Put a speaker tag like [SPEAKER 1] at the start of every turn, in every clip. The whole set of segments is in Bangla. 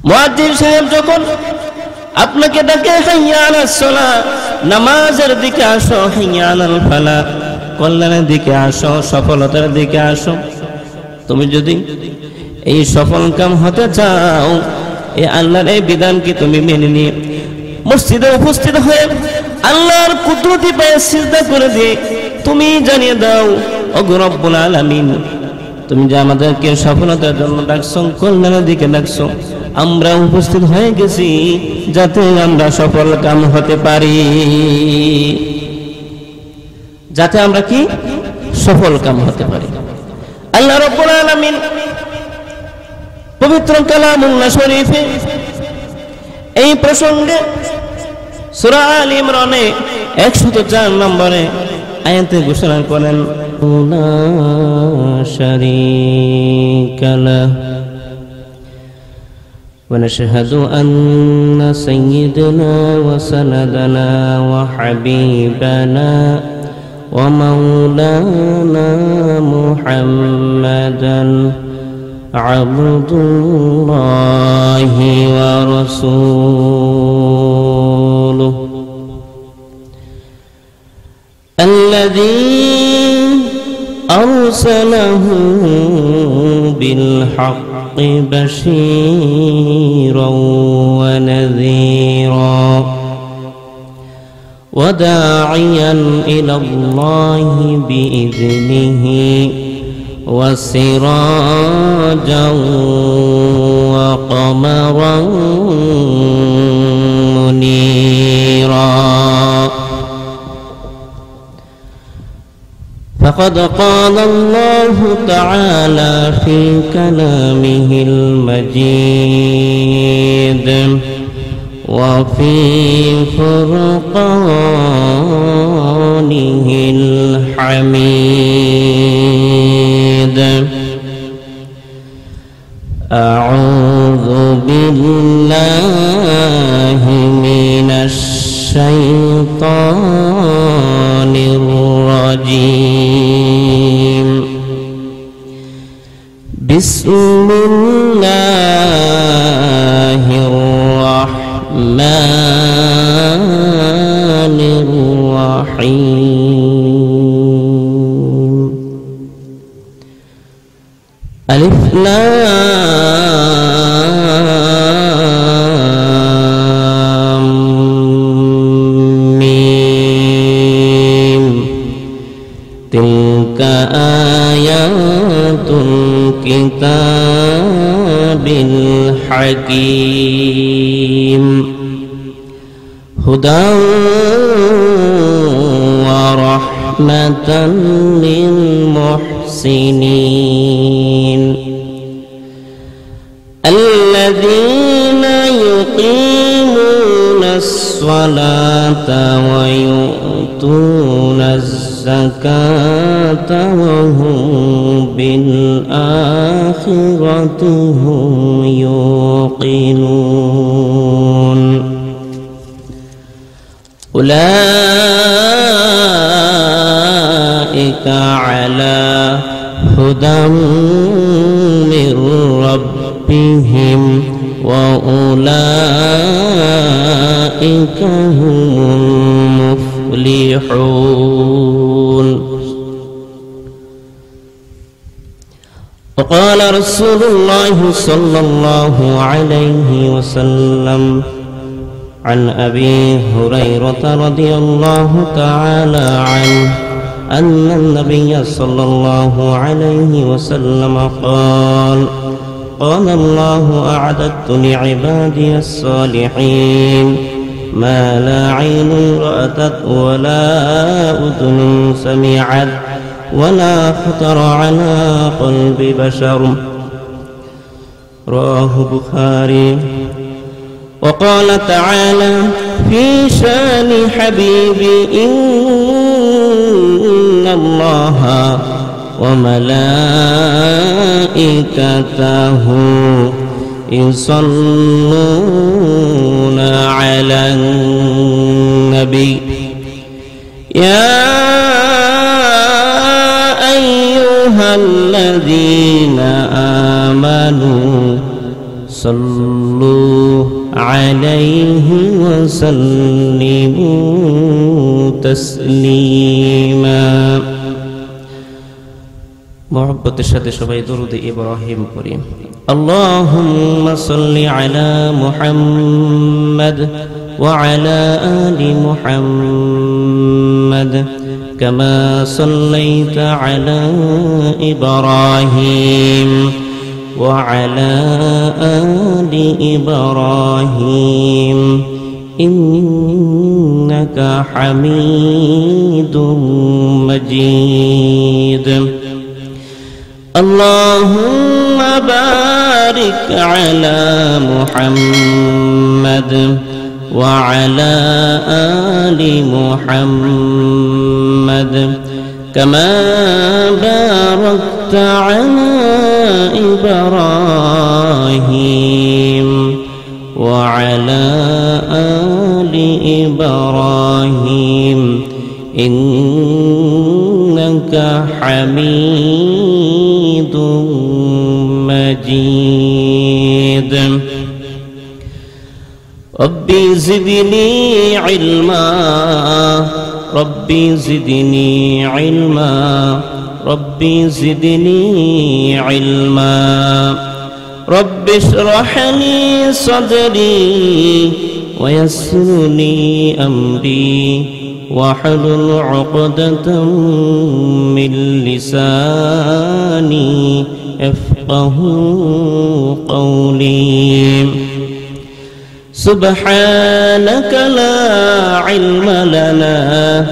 [SPEAKER 1] মুয়াজ্জিন সাহেব যখন আপনাকে ডাকে হাইয়া আলাস সালাহ, নামাজের দিকে আসো, হাইয়া আলাল ফালাহ, কল্যাণের দিকে আসো, সফলতার দিকে আসো। তুমি যদি এই সফল কাম হতে চাও, এই আল্লাহর এই বিধানকে তুমি মেনে নিয়ে মসজিদে উপস্থিত হয়ে আল্লাহর কুদরতি পায়ে সিজদা করে দিয়ে তুমি জানিয়ে দাও, ওগো রব্বুল আলামিন, তুমি যে আমাদেরকে সফলতার জন্য ডাকছো, কল্যাণের দিকে ডাকছো, আমরা উপস্থিত হয়ে গেছি যাতে আমরা সফল কাম হতে পারি, যাতে আমরা কি সফল কাম হতে পারি। আল্লাহ রাব্বুল আলামিন পবিত্র কালামুল্লাহ শরীফে এই প্রসঙ্গে সূরা আল ইমরানে 104 নম্বরে আয়াতে ঘোষণা করেন, লা শারীকা লাহু ওয়া নাশহাদু আন্না সাইয়্যিদানা ওয়া সানাদানা ওয়া হাবিবানা ওয়া মাওলানা মুহাম্মাদান আবদুল্লাহি ওয়া রাসূলুহু الذي أرسله بالحق بشيرا ونذيرا وداعيا إلى الله بإذنه وسراجا وقمرا منيرا. فقد قال الله تعالى في كلامه المجيد وفي فرقانه الحميد. أعوذ بالله من الشيطان الرجيم. بسم الله الرحمن الرحيم. ألف لام ميم. تلك آيات الكتاب الحكيم هدى ورحمة للمحسنين الذين يقيمون الصلاة ويؤتون الزكاة وهم بالآخرة هم يوقنون. أولئك على هدى من ربهم وأولئك هم المفلحون. وقال رسول الله صلى الله عليه وسلم عن أبي هريرة رضي الله تعالى عنه أن النبي صلى الله عليه وسلم قال قال الله أعددت لعبادي الصالحين ما لا عين رأت ولا أذن سمعت ولا خطر على قلب بشر. رواه البخاري. وقال تعالى في شان حبيبي إن الله وملائكته يصلون على النبي يا أيها الذين آمنوا صلوا عليه وسلموا تسليما محبت الشهد شبه درود إبراهيم كريم اللهم صل على محمد وعلى آل محمد كما صليت على إبراهيم وعلى آل إبراهيم إنك حميد مجيد اللهم بارك على محمد وعلى آل محمد كما باركت على إبراهيم وعلى آل إبراهيم إنك حميد مجيد ربي زدني علما ربي زدني علما ربي زدني علما رب اشرح لي صدري ويسر لي أمري واحلل عقدة من لساني يفقه قولي سبحانك لا علم لنا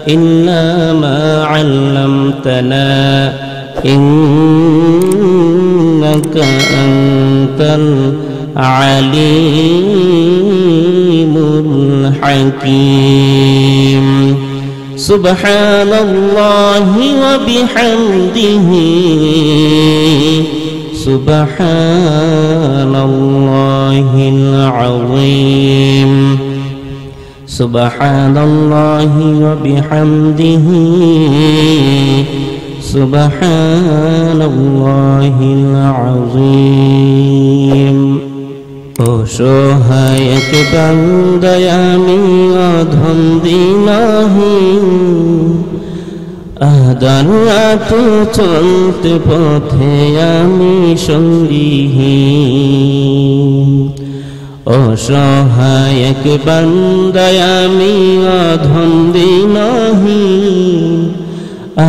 [SPEAKER 1] إلا ما علمتنا إنك أنت العليم الحكيم سبحان الله وبحمده سبحان الله العظيم سبحان الله وبحمده سبحان الله العظيم অসহায় এক বান্দায় আমি অধম দিনহীন আদালত চলতে পথে আমি সঙ্গীহীন অসহায় এক বান্দায় আমি অধম দিনহীন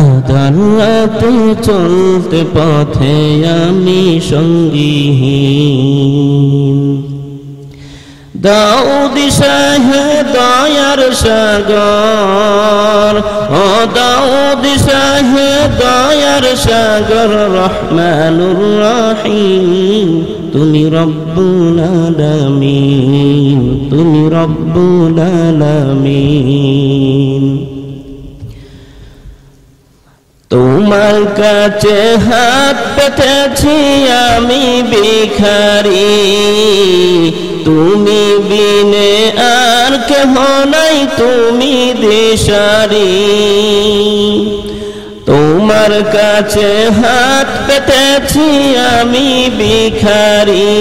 [SPEAKER 1] আদালত চলতে পথে আমি সঙ্গীহীন দাও দিশা হে দয়ার সাগর ও দাও দিশা হে দয়ার সাগর রহমানুর রহিম তুমি রব্বুল আলামিন তুমি রব্বুল আলামিন তোমার কাছে হাত পেতেছি আমি ভিখারি তুমি বিনে আর কেহ নাই তুমি দিশারি তোমার কাছে হাত পেতেছি আমি ভিখারি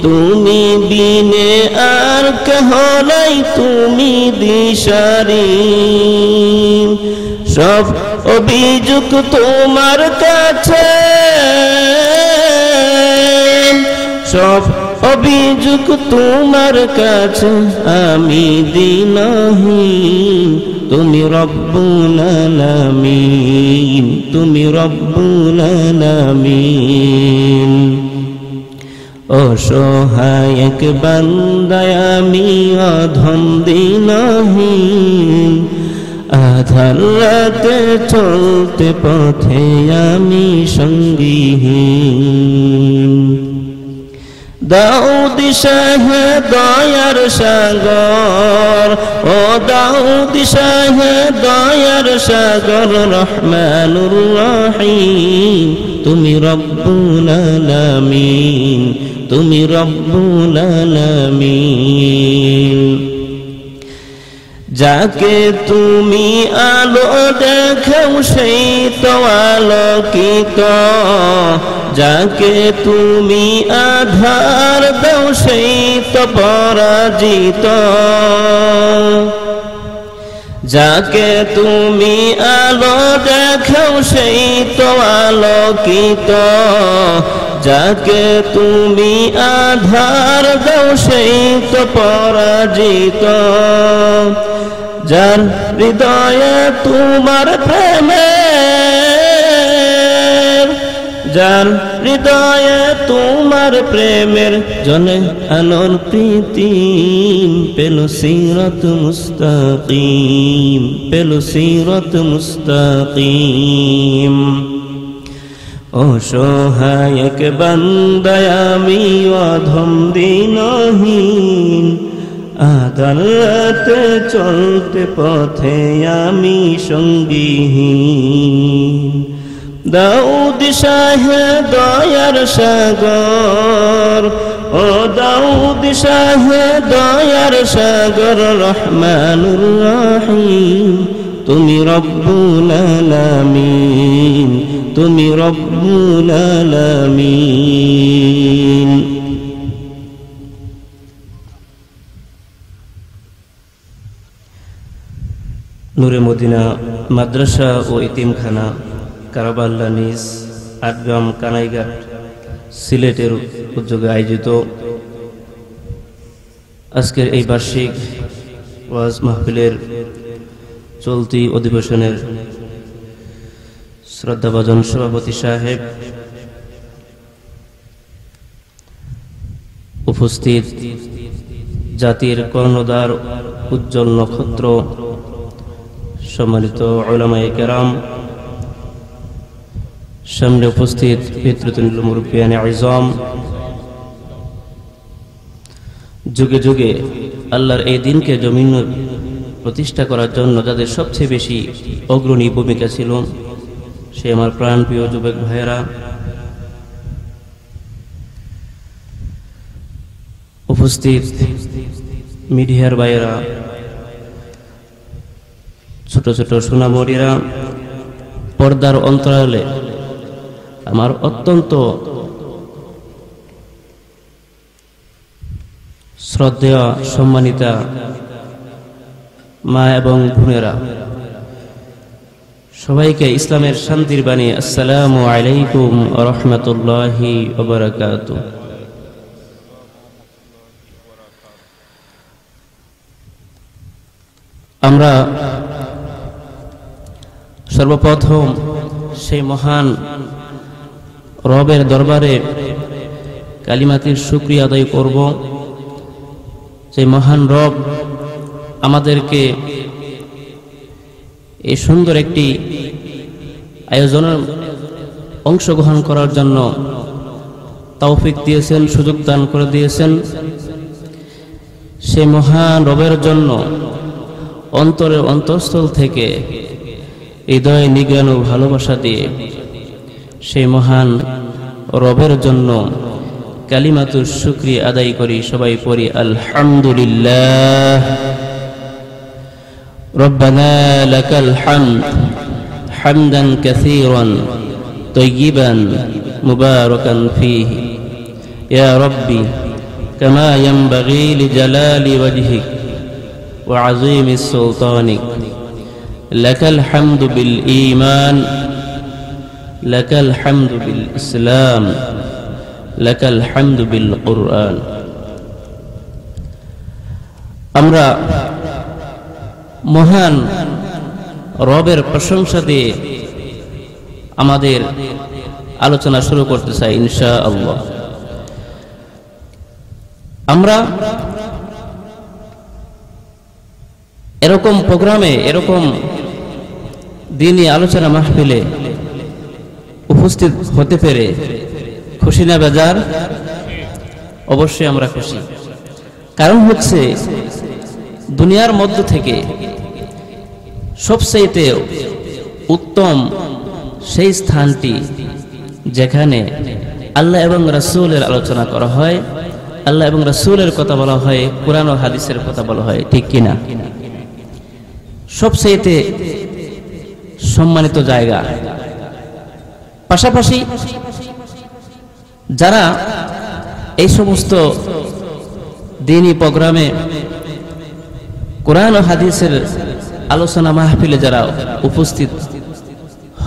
[SPEAKER 1] তুমি বিনে আর কেহ নাই তুমি দিশারি সব অভিযোগ তোমার কাছে সব অভিযোগ তোমার কাছে আমি দিনহীন তুমি রব্বুল আলামিন তুমি রব্বুল আলামিন অসহায় এক বান্দায় আমি অধম দিনহীন আধার রাতে চলতে পথে আমি সঙ্গীহীন দাও দিশা হে দয়ার সাগর ও দাও দিশা হে দয়ার সাগর রহমানুর রহিম তুমি রব্বুল আলামিন তুমি রব্বুল আলামিন যাকে তুমি আলো দেখাও সেই তো আলোকিত যাকে তুমি আধার দাও সেই তো পরাজিত, যাকে তুমি আলো দেখাও সেই তো আলোকিত, যাকে তুমি আধার দাও সেই তো পরাজিত। যার হৃদয়ে তোমার প্রেমের, যার হৃদয়ে তোমার প্রেমের জনে আলোর প্রীতি পেল সিরাত মুস্তাকিম, পেল সিরাত মুস্তাকিম। অসহায় এক বান্দায় আমি অধম দিনহীন, আদালতে চলতে পথে আমি সঙ্গীহীন। দাও দিশা হে দয়ার সাগর, ও দাও দিশা হে দয়ার সাগর রহমানুর রহিম। তুমি রব্বুল আলামিন, তুমি রব্বুল আলামিন। নূরে মদিনা মাদ্রাসা ও ইতিমখানা কারাবাল্লা নিজ আটগ্রাম কানাইঘাট সিলেটের উদ্যোগে আয়োজিত আজকের এই বার্ষিক ওয়াজ মাহফিলের চলতি অধিবেশনের শ্রদ্ধাভাজন সভাপতি সাহেব, উপস্থিত জাতির কর্ণধার উজ্জ্বল নক্ষত্র সম্মানিত উলামায়ে কেরাম, সামনে উপস্থিত পিতৃতুল্য মুরব্বিয়ানে আযম, যুগে যুগে আল্লাহর এই দিনকে জমিন প্রতিষ্ঠা করার জন্য যাদের সবচেয়ে বেশি অগ্রণী ভূমিকা ছিল সে আমার প্রাণপ্রিয় যুবক ভাইয়েরা, উপস্থিত মিডিয়ার ভাইয়েরা, ছোট ছোট সোনামণিরা, পর্দার অন্তরালে আমার অত্যন্ত শ্রদ্ধেয় সম্মানিতা মা এবং বোনেরা, সবাইকে ইসলামের শান্তির বাণী আসসালামু আলাইকুম ওয়া রাহমাতুল্লাহি ওয়া বারাকাতুহু। আমরা সর্বপ্রথম সেই মহান রবের দরবারে কালিমাতির শুকরিয়া আদায় করব, যে মহান রব আমাদেরকে এই সুন্দর একটি আয়োজনের অংশগ্রহণ করার জন্য তৌফিক দিয়েছেন, সুযোগ দান করে দিয়েছেন। সেই মহান রবের জন্য অন্তরের অন্তঃস্থল থেকে হৃদয় নিগ্রাণ ও ভালোবাসা দিয়ে সেই মহান রবের জন্য কালিমাতুর শুকরিয়া আদায় করি। সবাই পড়ি আলহামদুলিল্লাহ। রব্বানা লাকাল হামদ হামদান কাসীরান তাইয়িবান মুবারাকান ফীহি ইয়া রাব্বি কামা ইয়ানবাগী লিজালালি ওয়াজহিক ওয়া আযীমি সুলতানিক। লাকাল হামদু বিল ঈমান, লাকাল হামদু বিল ইসলাম, লাকাল হামদু বিল কুরআন। আমরা মহান রবের প্রশংসা দিয়ে আমাদের আলোচনা শুরু করতে চাই ইনশাআল্লাহ। আমরা এরকম প্রোগ্রামে, এরকম দিনই আলোচনা মাহফিলে উপস্থিত হতে পেরে খুশি না বেজার? অবশ্যই আমরা খুশি। কারণ হচ্ছে দুনিয়ার মধ্য থেকে সবচেয়ে উত্তম সেই স্থানটি যেখানে আল্লাহ এবং রাসূলের আলোচনা করা হয়, আল্লাহ এবং রাসূলের কথা বলা হয়, কোরআন ও হাদিসের কথা বলা হয়, ঠিক কিনা? সবচেয়ে সম্মানিত জায়গা। পাশাপাশি যারা এই সমস্ত দ্বীনি প্রোগ্রামে কোরআন ও হাদিসের আলোচনা মাহফিলে যারা উপস্থিত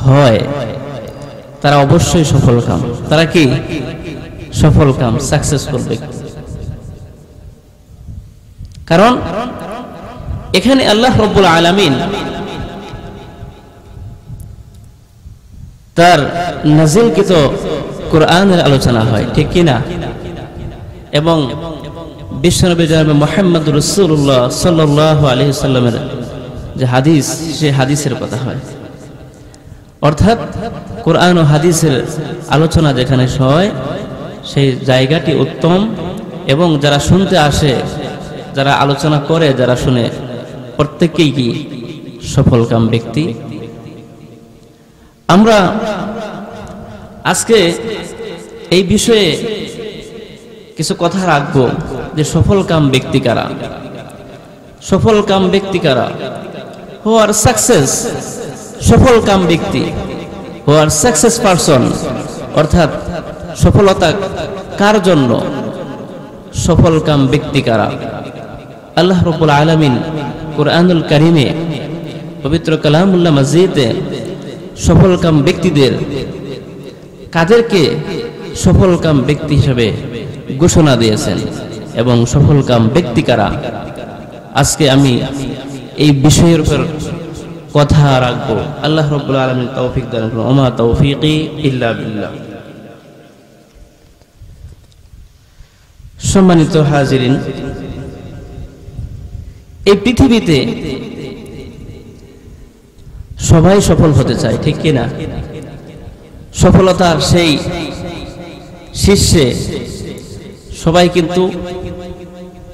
[SPEAKER 1] হয় তারা অবশ্যই সফল কাম। তারা কি সফল কাম, সাকসেসফুল ব্যক্তি। কারণ এখানে আল্লাহ রাব্বুল আলামিন তার নাজিলকৃত কোরআনের আলোচনা হয়, ঠিক কি না? এবং বিশ্বনবী জনাবে মুহাম্মদ রাসূলুল্লাহ সাল্লাল্লাহু আলাইহি ওয়াসাল্লামের যে হাদিস, সেই হাদিসের কথা হয়। অর্থাৎ কোরআন ও হাদিসের আলোচনা যেখানে হয় সেই জায়গাটি উত্তম, এবং যারা শুনতে আসে, যারা আলোচনা করে, যারা শুনে, প্রত্যেকেই কি সফলকাম ব্যক্তি। আমরা আজকে এই বিষয়ে কিছু কথা রাখবো যে সফলকাম ব্যক্তি কারা, সফলকাম ব্যক্তি কারা, হু আর সাকসেস, সফলকাম ব্যক্তি, হু আর সাকসেস পারসন, অর্থাৎ সফলতা কার জন্য, সফলকাম ব্যক্তি কারা। আল্লাহ রাব্বুল আলামিন কুরআনুল কারীমে পবিত্র কালামুল্লাহ মাজিদে সফলকাম ব্যক্তিদের, কাদেরকে সফলকাম ব্যক্তি হিসেবে ঘোষণা দিয়েছেন এবং সফলকাম ব্যক্তি কারা, আজকে আমি এই বিষয়ের উপর কথা রাখবো। আল্লাহ রাব্বুল আলামিন তৌফিক দান করুন। ওমা তৌফিকি ইল্লা বিল্লাহ। সম্মানিত হাজিরিন, এই পৃথিবীতে সবাই সফল হতে চায়, ঠিক কি না? সফলতার সেই শীর্ষে সবাই কিন্তু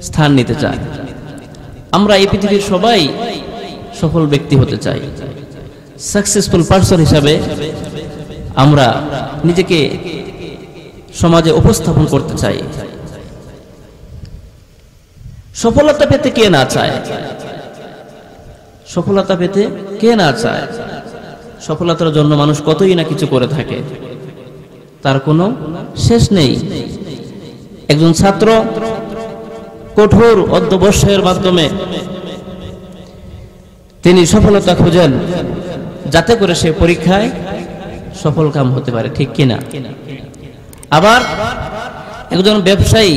[SPEAKER 1] স্থান নিতে চায়। আমরা এই পৃথিবীর সবাই সফল ব্যক্তি হতে চাই, সাকসেসফুল পারসন হিসাবে আমরা নিজেকে সমাজে উপস্থাপন করতে চাই। সফলতা পেতে কে না চায়? সফলতা পেতে কে না চায়? সফলতার জন্য মানুষ কতই না কিছু করে থাকে, তার কোনো শেষ নেই। একজন ছাত্র কঠোর অধ্যবসায়ের মাধ্যমে তিনি সফলতা খুঁজেন, যাতে করে সে পরীক্ষায় সফলকাম হতে পারে, ঠিক কিনা? আবার একজন ব্যবসায়ী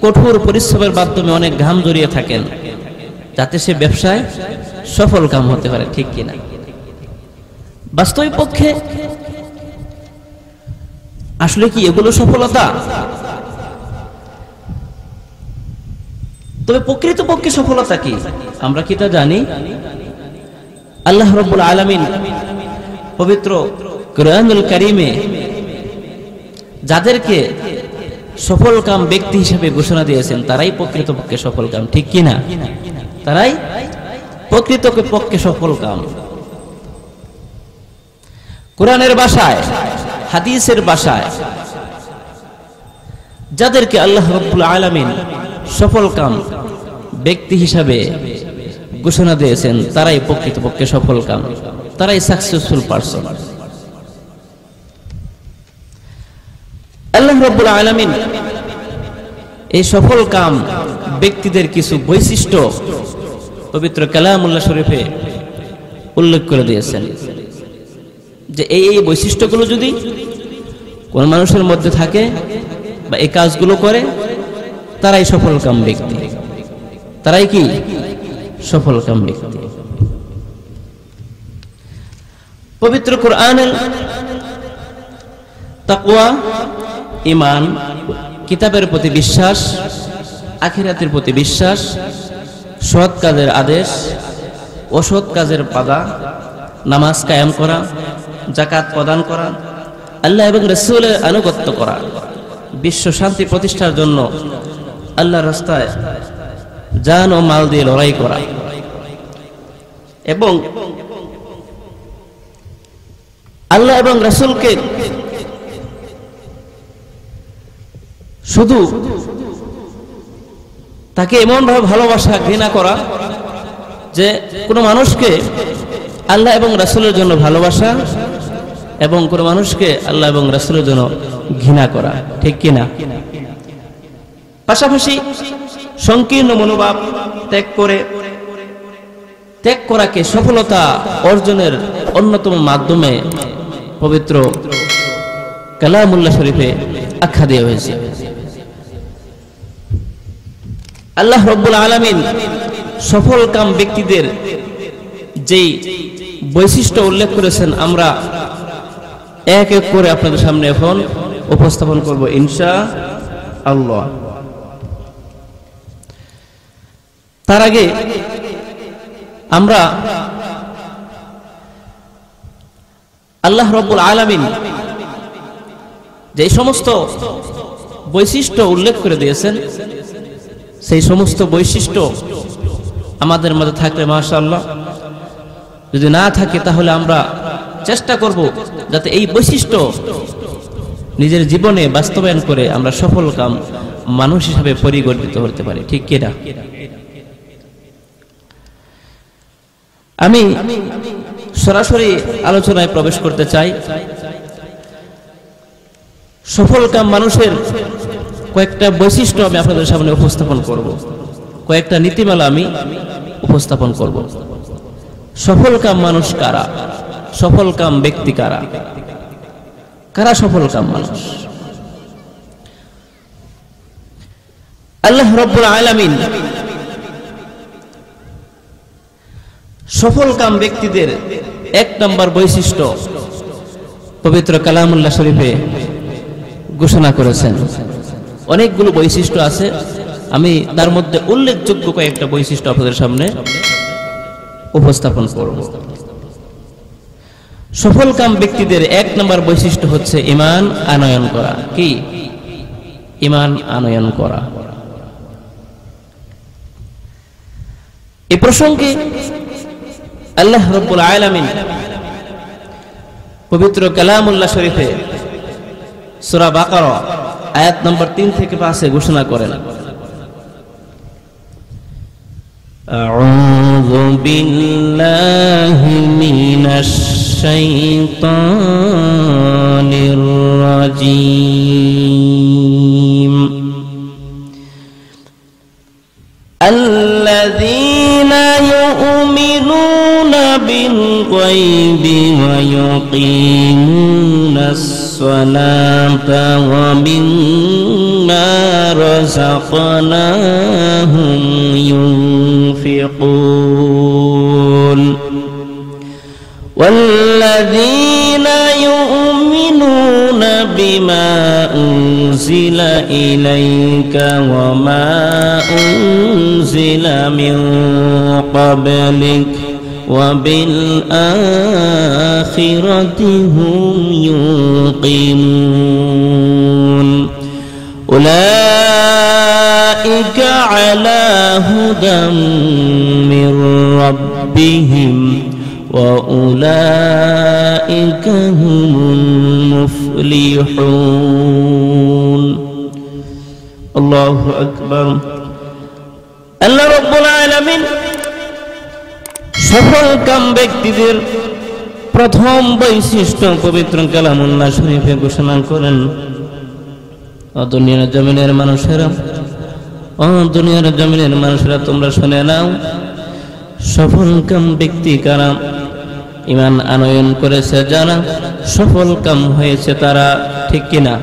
[SPEAKER 1] কঠোর পরিশ্রমের মাধ্যমে অনেক ঘাম জড়িয়ে থাকেন, যাতে সে ব্যবসায় সফলকাম হতে পারে, ঠিক কিনা? বাস্তবিক পক্ষে আসলে কি এগুলো সফলতা? তবে প্রকৃতপক্ষে সফলতা কি আমরা কি তা জানি? আল্লাহ রাব্বুল আলামিন পবিত্র কুরআনুল কারীমে যাদেরকে সফলকাম ব্যক্তি হিসেবে ঘোষণা দিয়েছেন তারাই প্রকৃতপক্ষে সফলকাম, ঠিক কি না? তারাই প্রকৃতপক্ষে সফলকাম। কোরআনের ভাষায়, হাদিসের ভাষায় যাদেরকে আল্লাহ রাব্বুল আলামিন সফলকাম ব্যক্তি হিসাবে ঘোষণা দিয়েছেন তারাই প্রকৃতপক্ষে সফলকাম, তারাই সাকসেসফুল পারসন। আল্লাহ রাব্বুল আলামিন এই সফলকাম ব্যক্তিদের কিছু বৈশিষ্ট্য পবিত্র কালামুল্লাহ শরীফে উল্লেখ করে দিয়েছেন, যে এই বৈশিষ্ট্যগুলো যদি কোন মানুষের মধ্যে থাকে বা এই কাজগুলো করে, তারাই সফলকাম ব্যক্তি, তারাই কি সফলকাম ব্যক্তি। পবিত্র কোরআনের তাকওয়া, ঈমান, কিতাবের প্রতি বিশ্বাস, আখিরাতের প্রতি বিশ্বাস, সৎ কাজের আদেশ, অসৎ কাজের বাধা, নামাজ কায়েম করা, যাকাত প্রদান করা, আল্লাহ এবং রাসূলের আনুগত্য করা, বিশ্ব শান্তি প্রতিষ্ঠার জন্য আল্লাহর রাস্তায় জান ও মাল দিয়ে লড়াই করা, এবং আল্লাহ এবং রাসূলকে শুধু তাকে এমন ভাবে ভালোবাসা, ঘৃণা করা যে কোনো মানুষকে আল্লাহ এবং রাসূলের জন্য ভালোবাসা এবং কোন মানুষকে আল্লাহ এবং রাসূলের জন্য ঘৃণা করা, ঠিক কিনা? পাশাপাশি সংকীর্ণ মনোভাব ত্যাগ করাকে সফলতা অর্জনের অন্যতম মাধ্যমে পবিত্র কালামুল্লাহ শরীফে আখ্যা দেওয়া হয়েছে। আল্লাহ রাব্বুল আলামিন সফলকাম ব্যক্তিদের যেই বৈশিষ্ট্য উল্লেখ করেছেন আমরা এক এক করে আপনাদের সামনে এখন উপস্থাপন করব ইনশাআল্লাহ। তার আগে আমরা আল্লাহ রাব্বুল আলামিন যে সমস্ত বৈশিষ্ট্য উল্লেখ করে দিয়েছেন সেই সমস্ত বৈশিষ্ট্য আমাদের মধ্যে থাকলে মাশাআল্লাহ, যদি না থাকে তাহলে আমরা চেষ্টা করব যাতে এই বৈশিষ্ট্য নিজের জীবনে বাস্তবায়ন করে আমরা সফলকাম মানুষ হিসেবে পরিগণিত হতে পারি, ঠিক কিনা? আমি সরাসরি আলোচনায় প্রবেশ করতে চাই। সফলকাম মানুষের কয়েকটা বৈশিষ্ট্য আমি আপনাদের সামনে উপস্থাপন করব, কয়েকটা নীতিমালা আমি উপস্থাপন করব। সফলকাম মানুষ কারা? সফলকাম ব্যক্তি কারা? কারা সফলকাম মানুষ? আল্লাহ রাব্বুল আলামিন সফলকাম ব্যক্তিদের এক নম্বর বৈশিষ্ট্য পবিত্র কালামুল্লাহ শরীফে ঘোষণা করেছেন। অনেকগুলো বৈশিষ্ট্য আছে, আমি তার মধ্যে উল্লেখযোগ্য কয়েকটা বৈশিষ্ট্য আপনাদের সামনে উপস্থাপন করব। সফলকাম ব্যক্তিদের এক নম্বর বৈশিষ্ট্য হচ্ছে ঈমান আনয়ন করা। কি? ঈমান আনয়ন করা। এই প্রসঙ্গে আল্লাহ রাব্বুল আলামিন পবিত্র কালামুল্লাহ শরীফে সূরা বাকারা আয়াত নম্বর 3 থেকে 5 ঘোষণা করেন, আউযু বিল্লাহি মিনাশ শাইতানির রাজীম আল্লাযীনা ইউমিনুনা বিল গায়বি ওয়া ইউকিমুনাস সালাতা ওয়া মিম্মা রাযাকনাহুম ينفقون والذين يؤمنون بما أنزل إليك وما أنزل من قبلك وبالآخرة هم يوقنون أولئك على هدى من ربهم وأولئك هم المفلحون الله أكبر আল্লাহ রাব্বুল আলামিন সফলকাম ব্যক্তিদের প্রথম বৈশিষ্ট্য পবিত্র কালামুল্লাহ শরীফে ঘোষণা করেন, দুনিয়ার জমিনের মানুষেরা, দুনিয়ার জমিনের মানুষেরা তোমরা শুনে নাও, সফলকাম ব্যক্তি কারা? ঈমান আনয়ন করেছে যারা, সফলকাম হয়েছে তারা, ঠিক কিনা?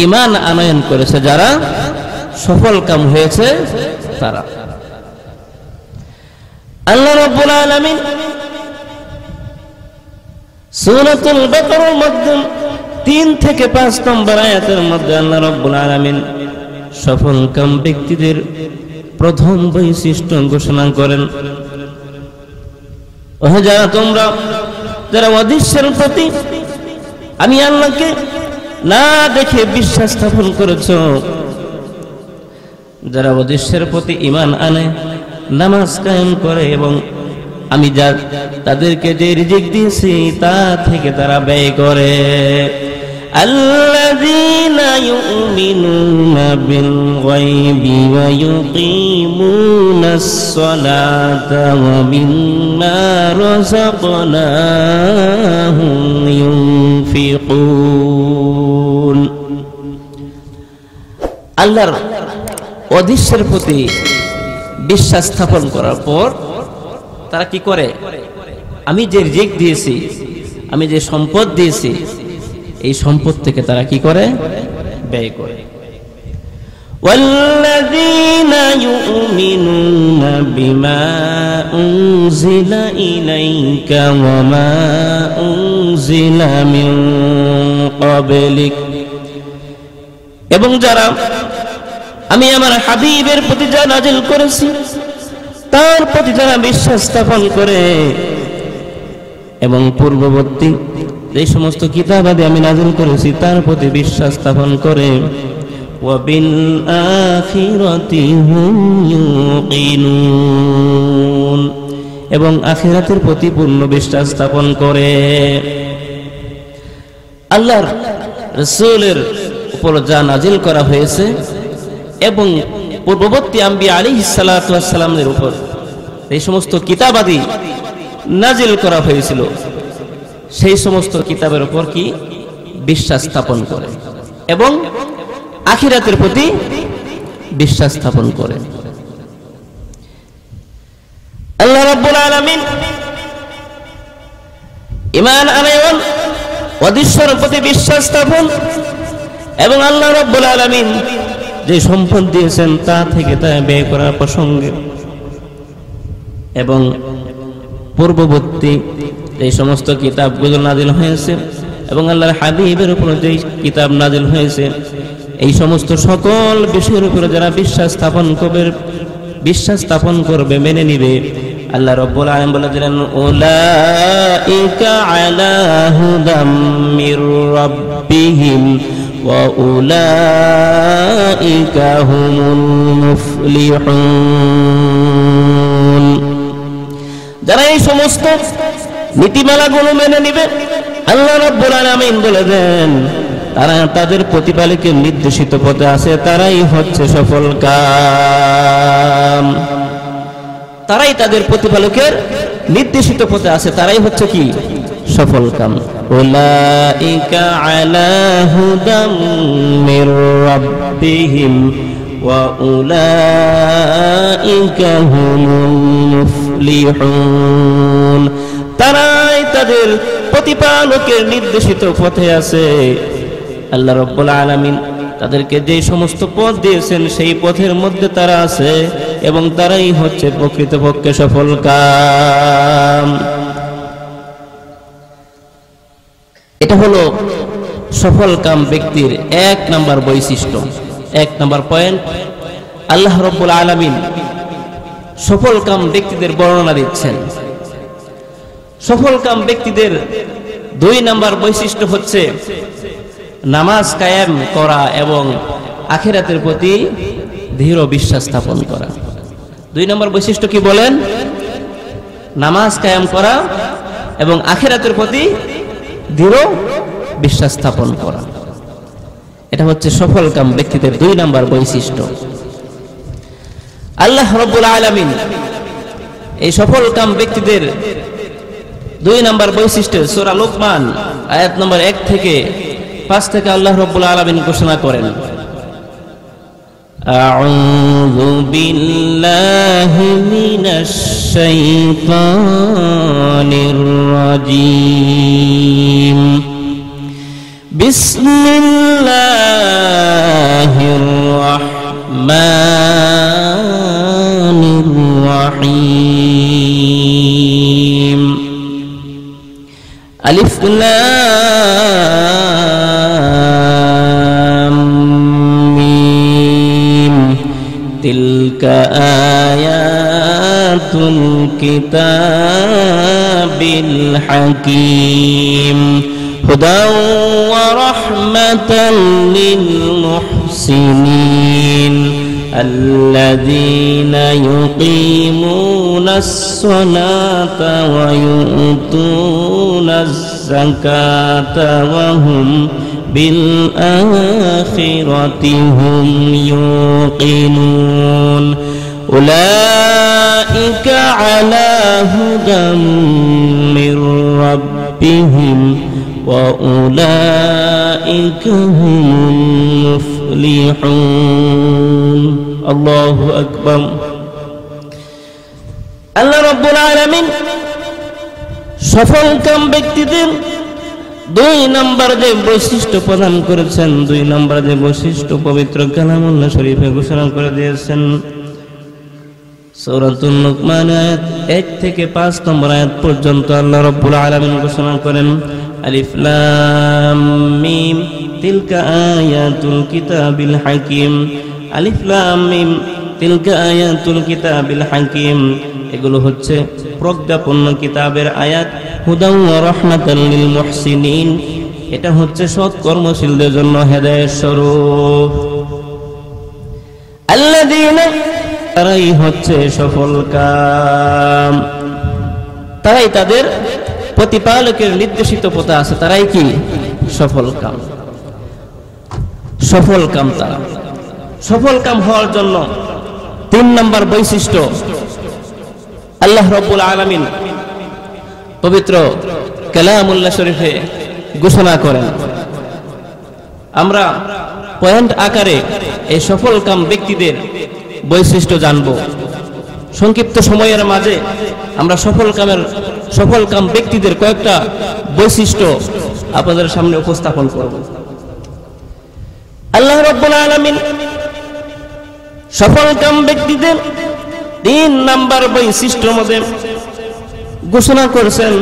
[SPEAKER 1] ঈমান আনয়ন করেছে যারা, সফলকাম হয়েছে তারা। আল্লাহ রাব্বুল আলামিন সূরাতুল বাকারার মধ্যে 3 থেকে 5 নম্বর আয়াতের মধ্যে আল্লাহ রাব্বুল আলামিন সফলকাম ব্যক্তিদের প্রথম বৈশিষ্ট্য ঘোষণা করেন, ও যারা তোমরা যারা অদৃশ্যের প্রতি আমি আল্লাহকে না দেখে বিশ্বাস স্থাপন করেছো, যারা অদৃশ্যের প্রতি ঈমান আনে, নামাজ কায়েম করে এবং আমি যা তাদেরকে যে রিজিক দিয়েছি তা থেকে তারা ব্যয় করে। আল্লাযীনা ইউমিনুনা بالغيب ويقيمون الصلاة ومما رزقناهم ينفقون আল্লাহর অদৃশ্যের প্রতি বিশ্বাস স্থাপন করার পর তারা কি করে? আমি যে রিজিক দিয়েছি, আমি যে সম্পদ দিয়েছি, এই সম্পদ থেকে তারা কি করে? ব্যয় করে। والذين يؤمنون بما أنزل إليك وما أنزل من قبلك এবং যারা আমি আমার হাবিবের প্রতি যা নাজিল করেছি তার প্রতি যারা বিশ্বাস স্থাপন করে এবং পূর্ববর্তী যে সমস্ত কিতাব আদি আমি নাজিল করেছি তার প্রতি বিশ্বাস স্থাপন করে ওয়া বিল আখিরাতি হুম ইউকিনুন এবং আখিরাতের প্রতি পূর্ণ বিশ্বাস স্থাপন করে। আল্লাহর রাসূলের উপর যা নাজিল করা হয়েছে এবং পূর্ববর্তী আম্বিয়া আলাইহিস সালাতু ওয়াস সালামের উপর এই সমস্ত কিতাব আদি নাজিল করা হয়েছিল সেই সমস্ত কিতাবের উপর কি বিশ্বাস স্থাপন করে এবং আখিরাতের প্রতি বিশ্বাস স্থাপন করে। আল্লাহ রাব্বুল আলামিন ঈমান আনয়ন অদৃশ্যের প্রতি বিশ্বাস স্থাপন এবং আল্লাহ রাব্বুল আলামিন যে সম্পদ দিয়েছেন তা থেকে তা ব্যয় করার প্রসঙ্গে এবং পূর্ববর্তী এই সমস্ত কিতাবগুলো নাজিল হয়েছে এবং আল্লাহর হাবিবের উপর যে কিতাব নাজিল হয়েছে এই সমস্ত সকল বিষয়ের উপর যারা বিশ্বাস স্থাপন করবে মেনে নিবে আল্লাহ রাব্বুল আলামিন বলে দিলেন উলাইকা আলা হুদাম মির রাব্বিহিম ওয়া উলাইকা হুমুল মুফলিহুন। যারা এই সমস্ত নীতিমালাগুলো মেনে নিবে আল্লাহ রাব্বুল আলামিন বলে দেন তারা তাদের প্রতিপালকের নির্দেশিত পথে আছে, তারাই হচ্ছে সফল কাম। তারাই তাদের প্রতিপালকের নির্দেশিত পথে আছে, তারাই হচ্ছে কি সফল কাম। উলাইকা আলা হুদাম মির রাব্বিহিম ওয়া উলাইকা হুমুল মুফলিহুন। তারাই তাদের প্রতিপালকের নির্দেশিত পথে আছে। আল্লাহ রাব্বুল আলামিন তাদেরকে যে সমস্ত পথ দিয়েছেন সেই পথের মধ্যে তারা আছে এবং তারাই হচ্ছে প্রকৃতপক্ষে সফল কাম। এটা হলো সফল কাম ব্যক্তির এক নাম্বার বৈশিষ্ট্য, এক নাম্বার পয়েন্ট। আল্লাহ রাব্বুল আলামিন সফল কাম ব্যক্তিদের বর্ণনা দিচ্ছেন। সফল কাম ব্যক্তিদের দুই নাম্বার বৈশিষ্ট্য হচ্ছে নামাজ কায়েম করা এবং আখিরাতের প্রতি দৃঢ় বিশ্বাস স্থাপন করা। দুই নম্বর বৈশিষ্ট্য কি বলেন? নামাজ কায়েম করা এবং আখিরাতের প্রতি দৃঢ় বিশ্বাস স্থাপন করা। এটা হচ্ছে সফল কাম ব্যক্তিদের দুই নম্বর বৈশিষ্ট্য। আল্লাহ রাব্বুল আলামিন এই সফল কাম ব্যক্তিদের দুই নম্বর বৈশিষ্ট্য সূরা লুকমান আয়াত নম্বর 1 থেকে 5 থেকে আল্লাহ রাব্বুল আলামিন ঘোষণা করেন, আউযু বিল্লাহি মিনাশ শাইতানির রাজীম, বিসমিল্লাহির রাহমানির রাহিম, আলিফ লাম মিম, তিলকা আয়াতুল কিতাবিল হাকীম, হুদাও ওয়া রাহমাতাল লিল মুহসিনিন الذين يقيمون الصلاة ويؤتون الزكاة وهم بالآخرة هم يوقنون أولئك على هدى من ربهم وأولئك هم المفلحون الله أكبر আল্লাহ রাব্বুল আলামিন সফলকাম ব্যক্তিদের দুই নম্বর যে বৈশিষ্ট্য প্রদান করেছেন, দুই নম্বর যে বৈশিষ্ট্য পবিত্র কালামুল্লাহ শরীফে ঘোষণা করে দিয়েছেন। সূরাতুন লুকমান আয়াত 1 থেকে 5 নম্বর আয়াত পর্যন্ত আল্লাহ রাব্বুল আলামিন ঘোষণা করেন, আলিফ লাম মিম তিলকা আয়াতুল কিতাবিল হাকিম, আলিফ লাম মিম তিলকা আয়াতুল কিতাবিল হাকিম, এগুলো হচ্ছে প্রজ্ঞাপন্ন কিতাবের আয়াত। হুদাও ওয়া রাহমাতাল লিল মুহসিনিন, এটা হচ্ছে সৎ কর্মশীলদের জন্য হেদায়েত স্বরূপ। আল্লাযীনা, তারাই হচ্ছে সফলকাম, তারাই তাদের প্রতিপালকের নির্দেশিত পথে আছে, তারাই কি সফলকাম। সফলকাম তারা। সফলকাম হওয়ার জন্য 3 নম্বর বৈশিষ্ট্য আল্লাহ রাব্বুল আলামিন পবিত্র কালামুল্লাহ শরীফে ঘোষণা করেন। আমরা পয়েন্ট আকারে এই সফলকাম ব্যক্তিদের বৈশিষ্ট্য জানব। সংক্ষিপ্ত সময়ের মাঝে আমরা সফলকাম ব্যক্তিদের কয়েকটা বৈশিষ্ট্য আপনাদের সামনে উপস্থাপন করব। আল্লাহ রাব্বুল আলামিন সফলকাম ব্যক্তিদের 3 নম্বর বৈশিষ্ট্যের মধ্যে ঘোষণা করেছেন,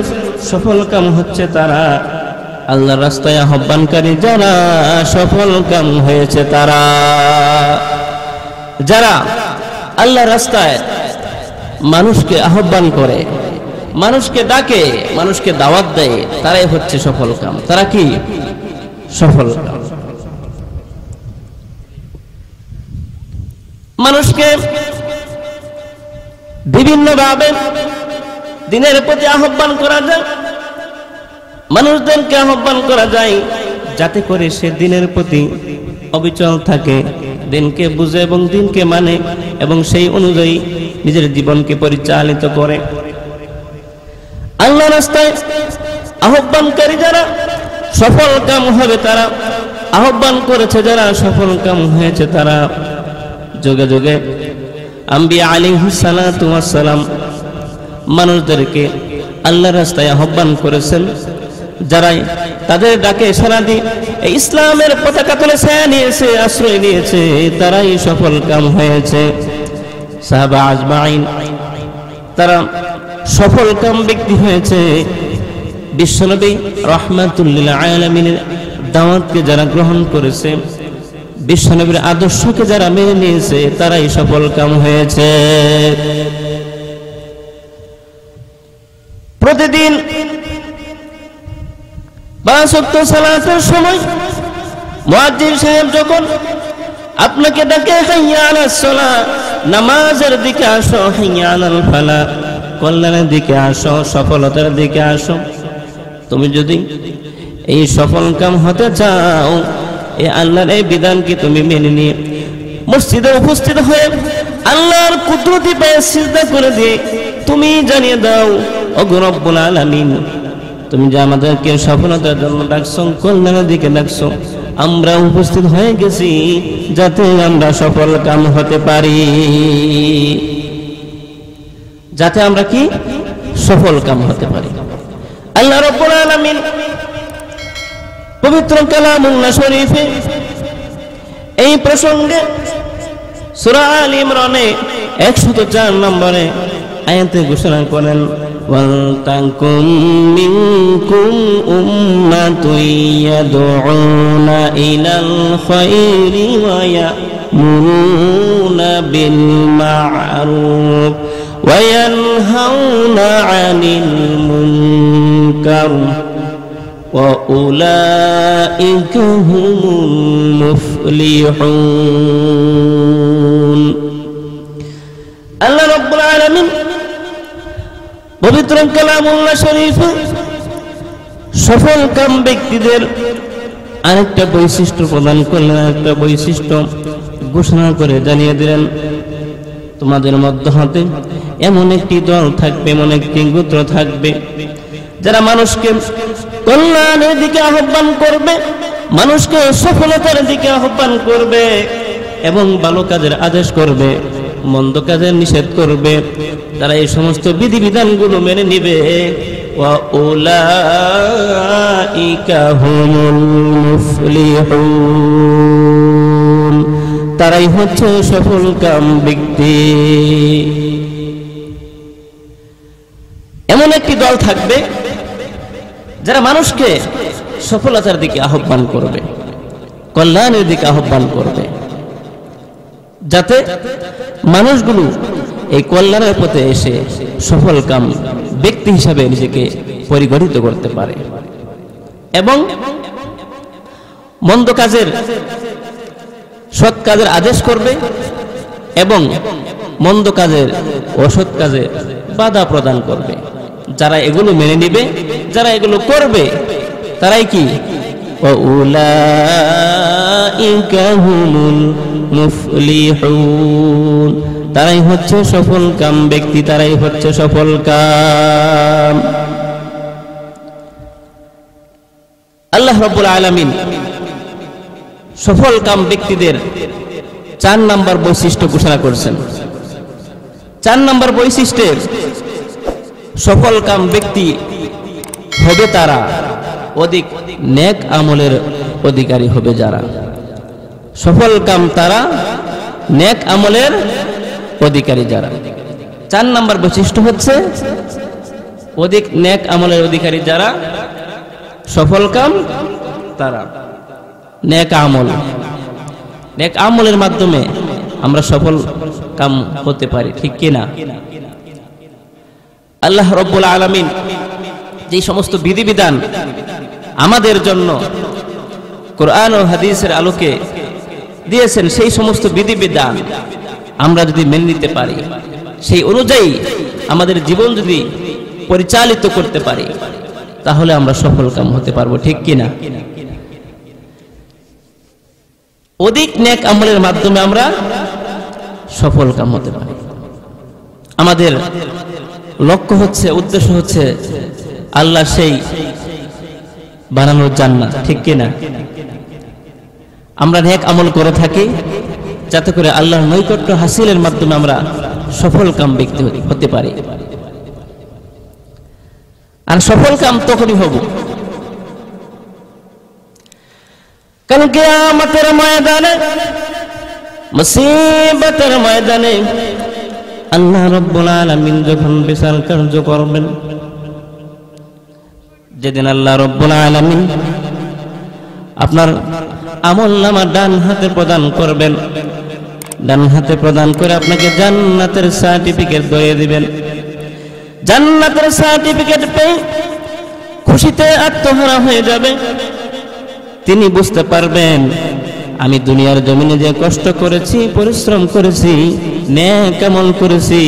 [SPEAKER 1] সফলকাম হচ্ছে তারা, আল্লাহর রাস্তায় আহ্বানকারী যারা সফলকাম হয়েছে তারা, যারা আল্লাহর রাস্তায় মানুষকে আহ্বান করে, মানুষকে ডাকে, মানুষকে দাওয়াত দেয়, তারাই হচ্ছে সফলকাম। তারা কি সফলকাম? মানুষকে বিভিন্নভাবে দিনের প্রতি আহ্বান করা যায়, মানুষদেরকে আহ্বান করা যায় যাতে করে সে দিনের প্রতি অবিচল থাকে, দিনকে বুঝে এবং দিনকে মানে এবং সেই অনুযায়ী নিজের জীবনকে পরিচালিত করে। আল্লাহর রাস্তায় আহ্বানকারী যারা সফলকাম হবে, তারা আহ্বান করেছে যারা সফলকাম হয়েছে তারা। যুগে যুগে আম্বিয়া আলাইহিস সালাতু ওয়াস সালাম মানুষদেরকে আল্লাহর রাস্তায় আহ্বান করেছেন, যারা তাদের ডাকে সাড়া দিয়ে ইসলামের পতাকা তুলে ছায়া নিয়েছে, আশ্রয় নিয়েছে, তারাই সফলকাম হয়েছে। সাহাবা আজমাইন তারা সফলকাম ব্যক্তি হয়েছে। বিশ্বনবী রাহমাতুল লিল আলামিনের দাওয়াতকে যারা গ্রহণ করেছে, বিশ্বনবীর আদর্শকে যারা মেনে নিয়েছে, তারাই সফলকাম হয়েছে। প্রতিদিন 5 ওয়াক্ত সালাতের সময় মুয়াজ্জিন সাহেব যখন আপনাকে ডাকে হাইয়া আলাস সালাহ, নামাজের দিকে আসো, হাইয়া আলাল ফালাহ, কল্যাণের দিকে আসো, সফলতার দিকে আসো, তুমি যদি এই সফলকাম হতে চাও, এই আল্লাহর এই বিধানকে তুমি মেনে নিয়ে মসজিদে উপস্থিত হয়ে আল্লাহর কুদরতি পায়ে সিজদা করে দিয়ে তুমি জানিয়ে দাও, ওগো রব্বুল আলামিন, তুমি যে আমাদেরকে সফলতার জন্য ডাকছো, কল্যাণের দিকে ডাকছো, আমরা উপস্থিত হয়ে গেছি যাতে আমরা সফলকাম হতে পারি, যাতে আমরা কি সফলকাম হতে পারি। আল্লাহ রাব্বুল আলামিন পবিত্র কালামুল্লাহ শরীফে এই প্রসঙ্গে সূরা আল ইমরানে 104 নম্বরে আয়াতে ঘোষণা করেন, ওয়ালতাকুম মিনকুম উম্মাতুন ইয়াদউনা ইলাল খায়রি ওয়া ইয়ামুরুনা বিল মা'রুফ ওয়া ইয়ানহাউনা আনিল মুনকার ওয়া উলাইকা হুমুল মুফলিহুন। আল্লাহ রাব্বুল আলামিন পবিত্র কালামুল্লাহ শরীফে সফলকাম ব্যক্তিদের আরেকটা বৈশিষ্ট্য প্রদান করলেন, আরেকটা বৈশিষ্ট্য ঘোষণা করে জানিয়ে দিলেন, তোমাদের মধ্য হতে এমন একটি দল থাকবে, এমন একটি গোত্র থাকবে যারা মানুষকে কল্যাণের দিকে আহ্বান করবে, মানুষকে সফলতার দিকে আহ্বান করবে এবং ভালো কাজের আদেশ করবে, মন্দ কাজের নিষেধ করবে। তারা এই সমস্ত বিধিবিধানগুলো মেনে নিবে। ওয়া উলাইকা হুমুল মুফলিহুন, তারাই হচ্ছে সফলকাম ব্যক্তি। এমন একটি দল থাকবে যারা মানুষকে সফলতার দিকে আহ্বান করবে, কল্যাণের দিকে আহ্বান করবে, যাতে মানুষগুলো এই কল্যাণের পথে এসে সফলকাম ব্যক্তি হিসাবে নিজেকে পরিগঠিত করতে পারে এবং মন্দ কাজের সৎ কাজের আদেশ করবে এবং মন্দ কাজের অসৎ কাজে বাধা প্রদান করবে। যারা এগুলো মেনে নিবে, যারা এগুলো করবে, তারাই কি উলাইকা হুমুল মুফলিহুন, তারাই হচ্ছে সফলকাম ব্যক্তি, তারাই হচ্ছে সফলকাম। আল্লাহ রাব্বুল আলামিন সফলকাম ব্যক্তিদের 4 নম্বর বৈশিষ্ট্য ঘোষণা করেছেন। 4 নম্বর বৈশিষ্ট্যের সফলকাম ব্যক্তি হবে তারা অধিক নেক আমলের অধিকারী হবে। যারা সফলকাম তারা নেক আমলের অধিকারী যারা। 4 নম্বর বৈশিষ্ট্য হচ্ছে অধিক নেক আমলের অধিকারী যারা, সফলকাম তারা। নেক আমল, নেক আমলের মাধ্যমে আমরা সফল কাম হতে পারি, ঠিক কিনা? আল্লাহ রাব্বুল আলামিন যে সমস্ত বিধিবিধান আমাদের জন্য কোরআন ও হাদিসের আলোকে দিয়েছেন, সেই সমস্ত বিধিবিধান আমরা যদি মেনে নিতে পারি, সেই অনুযায়ী আমাদের জীবন যদি পরিচালিত করতে পারি, তাহলে আমরা সফলকাম হতে পারবো, ঠিক কিনা? অধিক নেক আমলের মাধ্যমে আমরা সফলকাম হতে পারি। আমাদের লক্ষ্য হচ্ছে, উদ্দেশ্য হচ্ছে আল্লাহ সেই বানানোর জান্নাত, ঠিক কিনা? আমরা নেক আমল করে থাকি যাতে করে আল্লাহর নৈকট্য হাসিলের মাধ্যমে আমরা সফলকাম ব্যক্তি হতে পারি। আর সফলকাম তখনই হব কাল কিয়ামতের ময়দানে, মুসিবতের ময়দানে আল্লাহ রাব্বুল আলামিন যখন বিচার কার্য করবেন, যেদিন আল্লাহ রাব্বুল আলামিন আপনার আমলনামা ডান হাতে প্রদান করবেন, ডান হাতে প্রদান করে আপনাকে জান্নাতের সার্টিফিকেট দিয়ে দিবেন। জান্নাতের সার্টিফিকেট পেয়ে খুশিতে আত্মহারা হয়ে যাবে। তিনি বুঝতে পারবেন আমি দুনিয়ার জমিনে যে কষ্ট করেছি, পরিশ্রম করেছি, নেক আমল করেছি,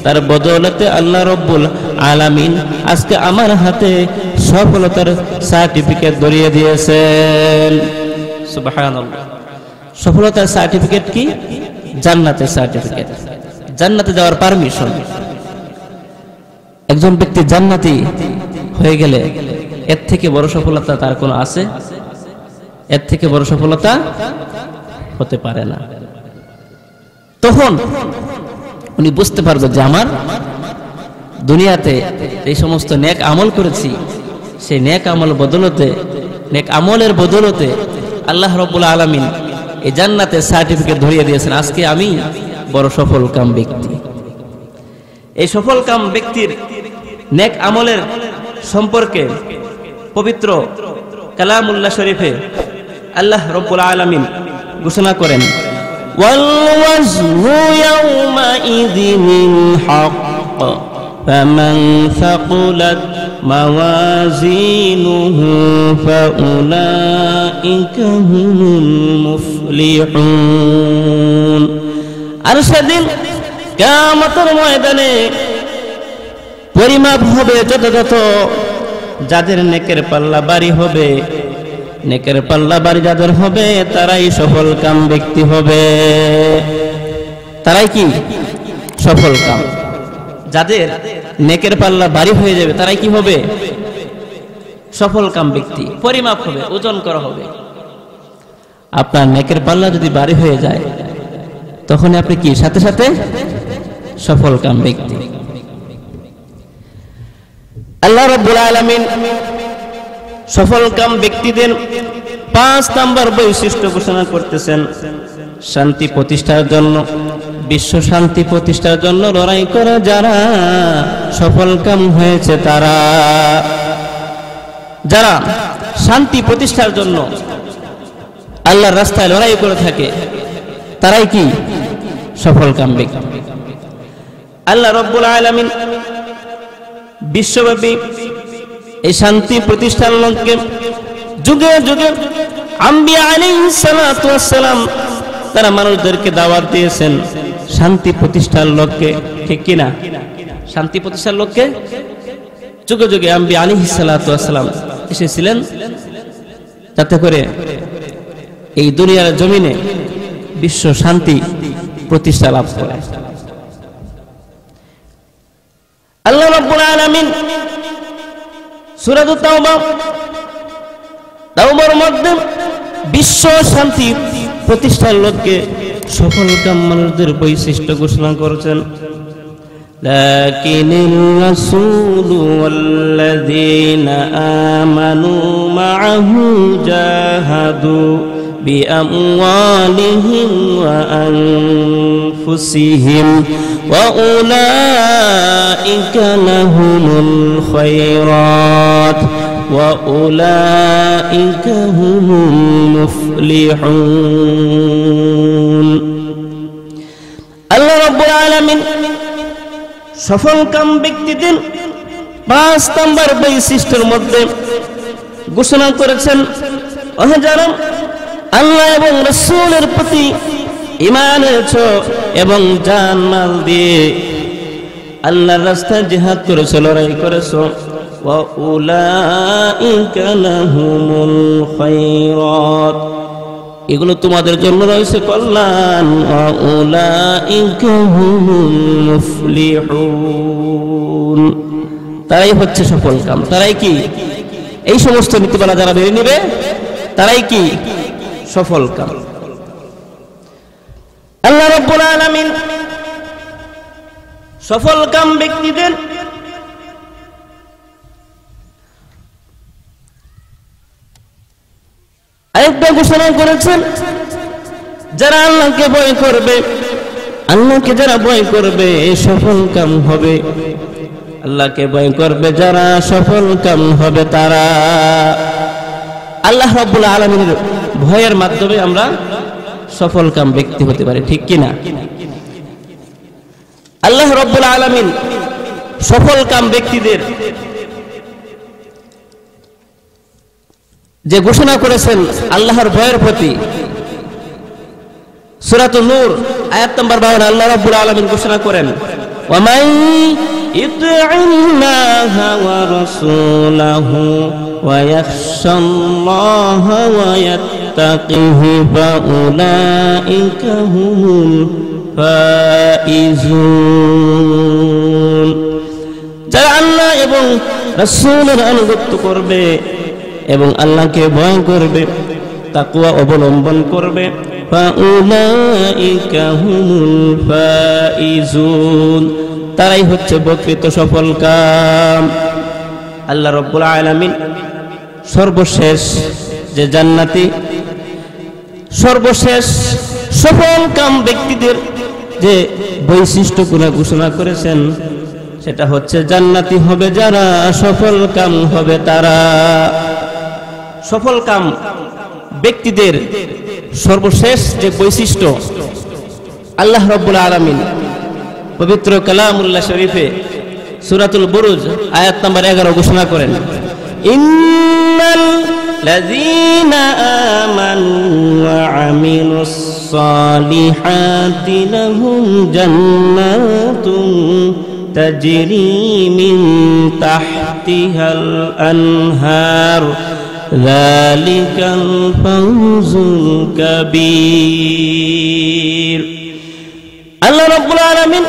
[SPEAKER 1] তার বদৌলতে আল্লাহ রাব্বুল আলামিন আজকে আমার হাতে সফলতার সার্টিফিকেট ধরিয়ে দিয়েছেন। সুবহানাল্লাহ। সফলতার সার্টিফিকেট কি? জান্নাতের সার্টিফিকেট, জান্নাতে যাওয়ার পারমিশন। একজন ব্যক্তি জান্নাতি হয়ে গেলে এর থেকে বড় সফলতা তার কোনো আছে? এর থেকে বড় সফলতা হতে পারে না। তখন উনি বুঝতে পারবে যে আমার দুনিয়াতে এই সমস্ত নেক আমল করেছি, সেই নেক আমল বদলতে, নেক আমলের বদলতে আল্লাহ রাব্বুল আলামিন এই জান্নাতের সার্টিফিকেট ধরিয়ে দিয়েছেন। আজকে আমি বড় সফলকাম ব্যক্তি। এই সফলকাম ব্যক্তির নেক আমলের সম্পর্কে পবিত্র কালামুল্লাহ শরীফে আল্লাহ রাব্বুল আলামিন ঘোষণা করেন, ওয়াল ওয়াজনু ইয়াওমাইযিন হক ফামান সাকুলাত মাওয়াজিনুহু ফাউলাইকা হুমুল মুফলিহুন। আর সেদিন কিয়ামতের ময়দানে পরিমাপ হবে যথাযথ, যাদের নেকের পাল্লা ভারী হবে নেকের পাল্লা ভারী যাদের হবে তারাই সফল কাম ব্যক্তি হবে। তারাই কি সফল কাম, যাদের নেকের পাল্লা ভারী হয়ে যাবে তারাই কি হবে সফল কাম ব্যক্তি। পরিমাপ হবে, ওজন করা হবে। আপনার নেকের পাল্লা যদি ভারী হয়ে যায় তখন আপনি কি সাথে সাথে সফল কাম ব্যক্তি। আল্লাহ রাব্বুল আলামিন সফল কাম ব্যক্তিদের 5 নম্বর বৈশিষ্ট্য ঘোষণা করতেছেন। শান্তি প্রতিষ্ঠার জন্য, বিশ্ব শান্তি প্রতিষ্ঠার জন্য লড়াই করে যারা সফল কাম হয়েছে, যারা শান্তি প্রতিষ্ঠার জন্য আল্লাহর রাস্তায় লড়াই করে থাকে তারাই কি সফল কাম ব্যক্তি। আল্লাহ রাব্বুল আলামিন বিশ্বব্যাপী এই শান্তি প্রতিষ্ঠার লক্ষ্যে যুগে যুগে আম্বিয়া আলাইহিস সালাতু ওয়াস সালাম তারা মানুষদেরকে দাওয়াত দিয়েছেন শান্তি প্রতিষ্ঠার লক্ষ্যে, ঠিক কি না? শান্তি প্রতিষ্ঠার লক্ষ্যে যুগে যুগে আম্বিয়া আলাইহিস সালাতু ওয়াস সালাম এসেছিলেন যাতে করে এই দুনিয়ার জমিনে বিশ্ব শান্তি প্রতিষ্ঠা লাভ করে। আল্লাহ রাব্বুল আলামিন সূরা তাওবার মধ্যে বিশ্ব শান্তি প্রতিষ্ঠার লক্ষ্যে সফল কাম মানুষদের বৈশিষ্ট্য ঘোষণা করেছেন। লাকিনির রাসূলু ওয়াল্লাযীনা আমানু মাআহু জাহাদু বিআমওয়ালিহিম ওয়া আনফুসিহিম ওয়া উলাইকা লাহুমুল খায়রাত ওয়া উলাইকা হুমুল মুফলিহুন। আল্লাহ রাব্বুল আলামিন সফল কাম ব্যক্তিদের 5 নম্বর বৈশিষ্ট্যের মধ্যে ঘোষণা করেছেন, ওহে যারা আল্লাহ এবং রাসূলের প্রতি ঈমান এনেছো এবং জান মাল দিয়ে আল্লাহর রাস্তায় জিহাদ করেছো, লড়াই করেছো, ওয়া উলাইকা লাহুমুল খায়রাত, এগুলো তোমাদের জন্য রয়েছে কল্যাণ, ওয়া উলাইকা হুমুল মুফলিহুন, তারাই হচ্ছে সফল কাম। তারাই কি এই সমস্ত নীতিমালা যারা মেনে নেবে তারাই কি সফল কাম। আল্লাহ রাব্বুল আলামিন সফল কাম ব্যক্তিদের আরেকটা ঘোষণা করেছেন, যারা আল্লাহকে ভয় করবে, আল্লাহকে যারা ভয় করবে সফল কাম হবে। আল্লাহকে ভয় করবে যারা সফল কাম হবে তারা। আল্লাহ রাব্বুল আলামিনের ভয়ের মাধ্যমে আমরা সফল কাম ব্যক্তি হতে পারি, ঠিক কি না? আল্লাহ রাব্বুল আলামিন সফল কাম ব্যক্তিদের যে ঘোষণা করেছেন আল্লাহর ভয়ের প্রতি, সূরাতুন নূর আয়াত নম্বর 52 আল্লাহ রাব্বুল আলামিন ঘোষণা করেন, ওয়া মান ইউতি'িল্লাহা ওয়া রাসূলাহু ওয়া ইয়াখশাল্লাহা ওয়া ইয়াত্তাকিহি ফাউলাইকা হুমুল ফাইজুন। যারা আল্লাহ এবং রাসূলের আনুগত্য করবে এবং আল্লাহকে ভয় করবে, তাকওয়া অবলম্বন করবে, ফাউলাইকা হুমুল ফাইজুন, তারাই হচ্ছে প্রকৃত সফল কাম। আল্লাহ রাব্বুল আলামিন সর্বশেষ যে জান্নাতি, সর্বশেষ সফল কাম ব্যক্তিদের যে বৈশিষ্ট্যগুলো ঘোষণা করেছেন সেটা হচ্ছে জান্নাতি হবে যারা সফল কাম হবে তারা। সফল কাম ব্যক্তিদের সর্বশেষ যে বৈশিষ্ট্য আল্লাহ রাব্বুল আলামিন পবিত্র কালামুল্লাহ শরীফে সূরাতুল বুরুজ আয়াত নম্বর 11 ঘোষণা করেন, ইন্নাল লাযীনা আমানু ওয়া আমিলুস সালিহাতি লাহুম জান্নাতুন তাজরি মিন তাহতিহাল আনহার যালিকাল ফাউজুল কাবীর। আল্লাহ রাব্বুল আলামিন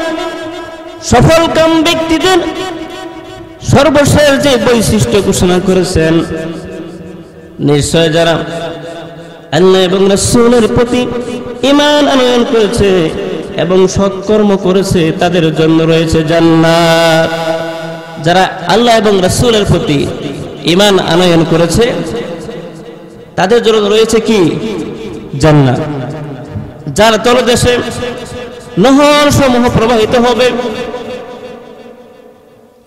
[SPEAKER 1] সফলকাম ব্যক্তিদের সর্বশেষ যে বৈশিষ্ট্য ঘোষণা করেছেন, নিশ্চয় যারা আল্লাহ এবং রাসূলের প্রতি ঈমান আনয়ন করেছে এবং সৎকর্ম করেছে তাদের জন্য রয়েছে জান্নাত। যারা আল্লাহ এবং রাসূলের প্রতি ঈমান আনয়ন করেছে তাদের জন্য রয়েছে কি? জান্নাত। যার তলদেশে নহর সমূহ প্রবাহিত হবে,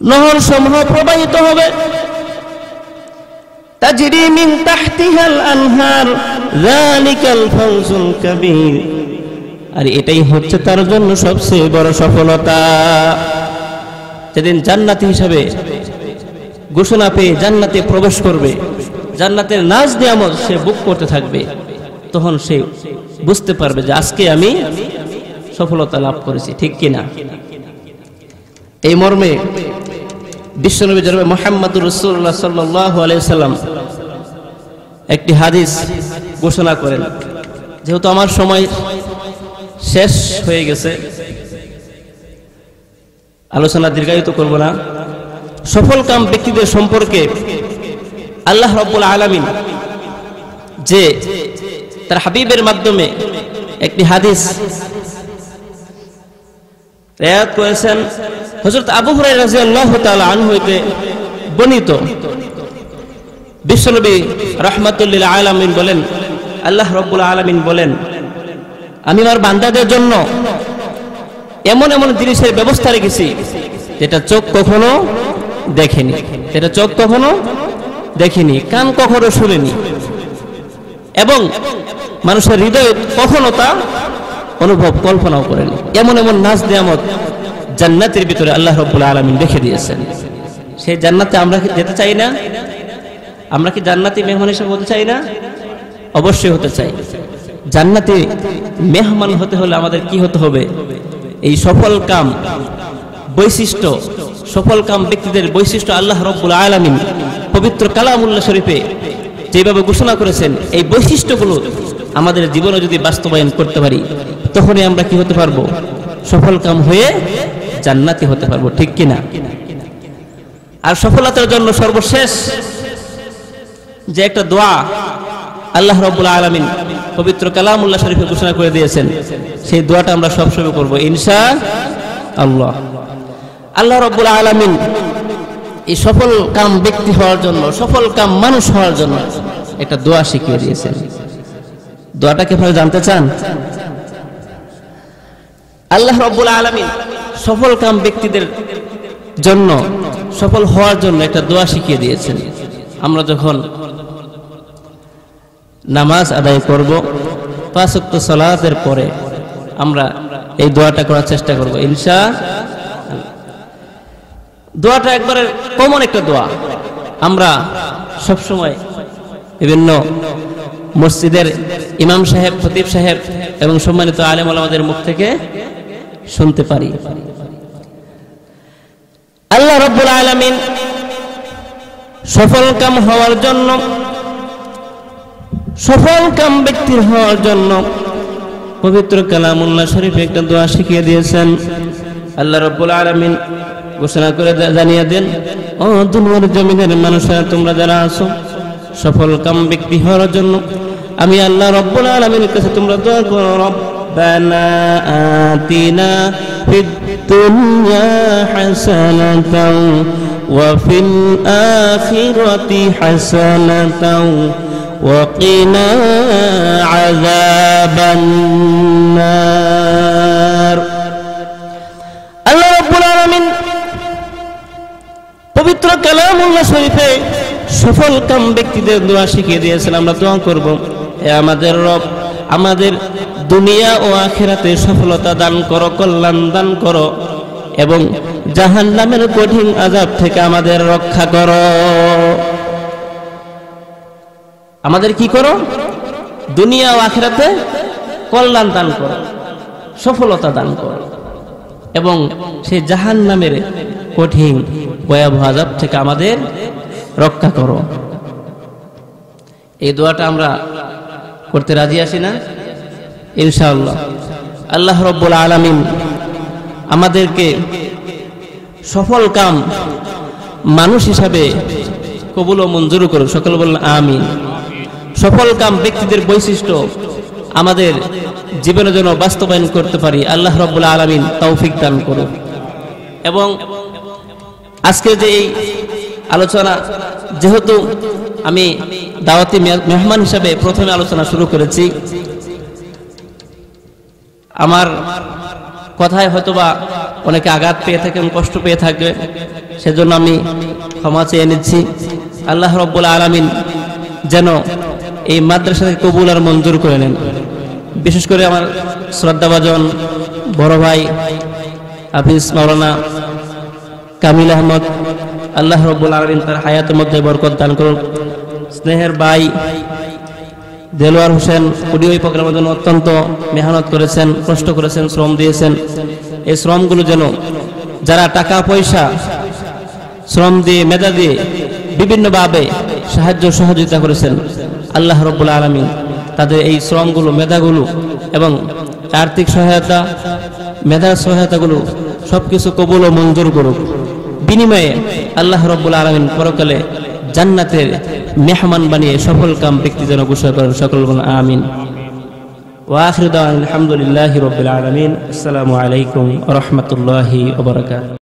[SPEAKER 1] নহর সমূহ প্রবাহিত হবে, তাজরি মিন তাহতিহাল আনহার, যালিকাল ফাউজুল কাবীর। আর এটাই হচ্ছে তার জন্য সবচেয়ে বড় সফলতা। যেদিন জান্নাতি হিসাবে ঘোষণা পেয়ে জান্নাতে প্রবেশ করবে, জান্নাতের নাজ নিয়ামত সে ভোগ করতে থাকবে, তখন সে বুঝতে পারবে যে আজকে আমি সফলতা লাভ করেছি, ঠিক কিনা? এই মর্মে বিশ্বনবী জনাবে মুহাম্মদুর রাসূলুল্লাহ সাল্লাল্লাহু আলাইহি সাল্লাম একটি হাদিস ঘোষণা করেন। যেহেতু আমার সময় শেষ হয়ে গেছে, আলোচনা দীর্ঘায়িত করব না। সফলকাম ব্যক্তিদের সম্পর্কে আল্লাহ রাব্বুল আলামিন যে তার হাবিবের মাধ্যমে একটি হাদিস রিওয়ায়াত করেছেন, হযরত আবু হুরায়রা রাদিয়াল্লাহু তাআলা আনহু হইতে বর্ণিত। বিশ্বনবী রাহমাতুল লিল আলামিন বলেন, আল্লাহ রাব্বুল আলামিন বলেন, আমি আমার বান্দাদের জন্য এমন এমন জিনিসের ব্যবস্থা রেখেছি যেটা চোখ কখনো দেখেনি, যেটা চোখ কখনো দেখেনি, কান কখনো শুনেনি, এবং মানুষের হৃদয়ে কখনো তা অনুভব কল্পনাও করেনি। এমন এমন নাজ নিয়ামত জান্নাতের ভিতরে আল্লাহ রাব্বুল আলামিন রেখে দিয়েছেন। সেই জান্নাতে আমরা কি যেতে চাই না? আমরা কি জান্নাতি মেহমান হিসেবে হতে চাই না? অবশ্যই হতে চাই। জান্নাতি মেহমান হতে হলে আমাদের কি হতে হবে? এই সফল কাম বৈশিষ্ট্য, সফল কাম ব্যক্তিদের বৈশিষ্ট্য আল্লাহ রাব্বুল আলামিন পবিত্র কালামুল্লাহ শরীফে যেভাবে ঘোষণা করেছেন, এই বৈশিষ্ট্যগুলো আমাদের জীবনে যদি বাস্তবায়ন করতে পারি, তখনই আমরা কি হতে পারবো? সফল কাম হয়ে জান্নাতি হতে পারবো, ঠিক কিনা? আর সফলতার জন্য সর্বশেষ যে একটা দোয়া আল্লাহ রাব্বুল আলামিন পবিত্র কালামুল্লাহ শরীফে ঘোষণা করে দিয়েছেন, সেই দোয়াটা আমরা সবসময় করব ইনশাআল্লাহ। আল্লাহ রাব্বুল আলামিন এই সফল কাম ব্যক্তি হওয়ার জন্য, সফল কাম মানুষ হওয়ার জন্য একটা দোয়া শিখিয়ে দিয়েছেন। দোয়াটা কি আপনারা জানতে চান? আল্লাহ রাব্বুল আলামিন সফল কাম ব্যক্তিদের জন্য, সফল হওয়ার জন্য একটা দোয়া শিখিয়ে দিয়েছেন। আমরা যখন নামাজ আদায় করব, 5 ওয়াক্ত সালাতের পরে আমরা এই দোয়াটা করার চেষ্টা করব ইনশাআল্লাহ। দোয়াটা একবারে কমন একটা দোয়া, আমরা সব সময় বিভিন্ন মসজিদের ইমাম সাহেব, খতিব সাহেব এবং সম্মানিত আলেম ওলামাদের মুখ থেকে শুনতে পারি। আল্লাহ রাব্বুল আলামিন সফল কাম হওয়ার জন্য, সফল কাম ব্যক্তির হওয়ার জন্য পবিত্র কালামুল্লাহ শরীফে একটা দোয়া শিখিয়ে দিয়েছেন। আল্লাহ রাব্বুল আলামিন ঘোষণা করে জানিয়ে দেন, ও দুনিয়ার জমিনের মানুষেরা, তোমরা যারা আছো সফল কাম ব্যক্তি হওয়ার জন্য আমি আল্লাহ রাব্বুল আলামিনের কাছে তোমরা দোয়া করো, রব্বানা আতিনা ফিদ দুনিয়া হাসানাতাও ওয়া ফিল আখিরাতি হাসানাতাও ওয়া কিনা আযাবান নার। আল্লাহ রাব্বুল আলামিন পবিত্র কালামুল্লাহ শরীফে সফল কাম ব্যক্তিদের দোয়া শিখিয়ে দিয়েছেন। আমরা দোয়া করব, হে আমাদের রব, আমাদের দুনিয়া ও আখিরাতে সফলতা দান করো, কল্যাণ দান করো, এবং জাহান্নামের কঠিন আযাব থেকে আমাদের রক্ষা করো। আমাদের কি করো? দুনিয়া ও আখিরাতে কল্যাণ দান করো, সফলতা দান করো, এবং সেই জাহান্নামের কঠিন ভয়াবহ আযাব থেকে আমাদের রক্ষা করো। এই দোয়াটা আমরা করতে রাজি আছি না? ইনশাআল্লাহ। আল্লাহ রাব্বুল আলামিন আমাদেরকে সফল কাম মানুষ হিসাবে কবুল ও মঞ্জুর করুন। সকল বলুন আমিন। সফল কাম ব্যক্তিদের বৈশিষ্ট্য আমাদের জীবনের জন্য বাস্তবায়ন করতে পারি আল্লাহ রাব্বুল আলামিন তৌফিক দান করুন। এবং আজকে যে এই আলোচনা, যেহেতু আমি দাওয়াতি মেহমান হিসাবে প্রথমে আলোচনা শুরু করেছি, আমার কথায় হয়তোবা অনেকে আঘাত পেয়ে থাকেন, কষ্ট পেয়ে থাকবে, সেজন্য আমি ক্ষমা চেয়ে নিচ্ছি। আল্লাহ রাব্বুল আলামিন যেন এই মাদ্রাসাকে কবুল আর মঞ্জুর করে নেন। বিশেষ করে আমার শ্রদ্ধাভাজন বড় ভাই হাফিজ মাওলানা কামিল আহমদ, আল্লাহ রাব্বুল আলামিন তার হায়াতের মধ্যে বরকত দান করুন। স্নেহের ভাই দেলোয়ার হোসেন, উনি ওই প্রোগ্রামের জন্য অত্যন্ত মেহনত করেছেন, কষ্ট করেছেন, শ্রম দিয়েছেন। এই শ্রমগুলো যেন যারা টাকা পয়সা শ্রম দিয়ে, মেধা দিয়ে বিভিন্নভাবে সাহায্য সহযোগিতা করেছেন, আল্লাহ রাব্বুল আলামিন তাদের এই শ্রমগুলো, মেধাগুলো এবং আর্থিক সহায়তা, মেধার সহায়তাগুলো সবকিছু কবুল ও মঞ্জুর করুক। বিনিময়ে আল্লাহ রাব্বুল আলামিন পরকালে জান্নাতের মেহমান বানিয়ে সফল কাম ব্যক্তি যেন ঘোষণা করেন। সকল বলুন আমিন। ওয়া আখিরু দাওয়ানা আলহামদুলিল্লাহি রাব্বিল আলামিন। আসসালামু আলাইকুম ওয়া রাহমাতুল্লাহি ওয়া বারাকাতুহু।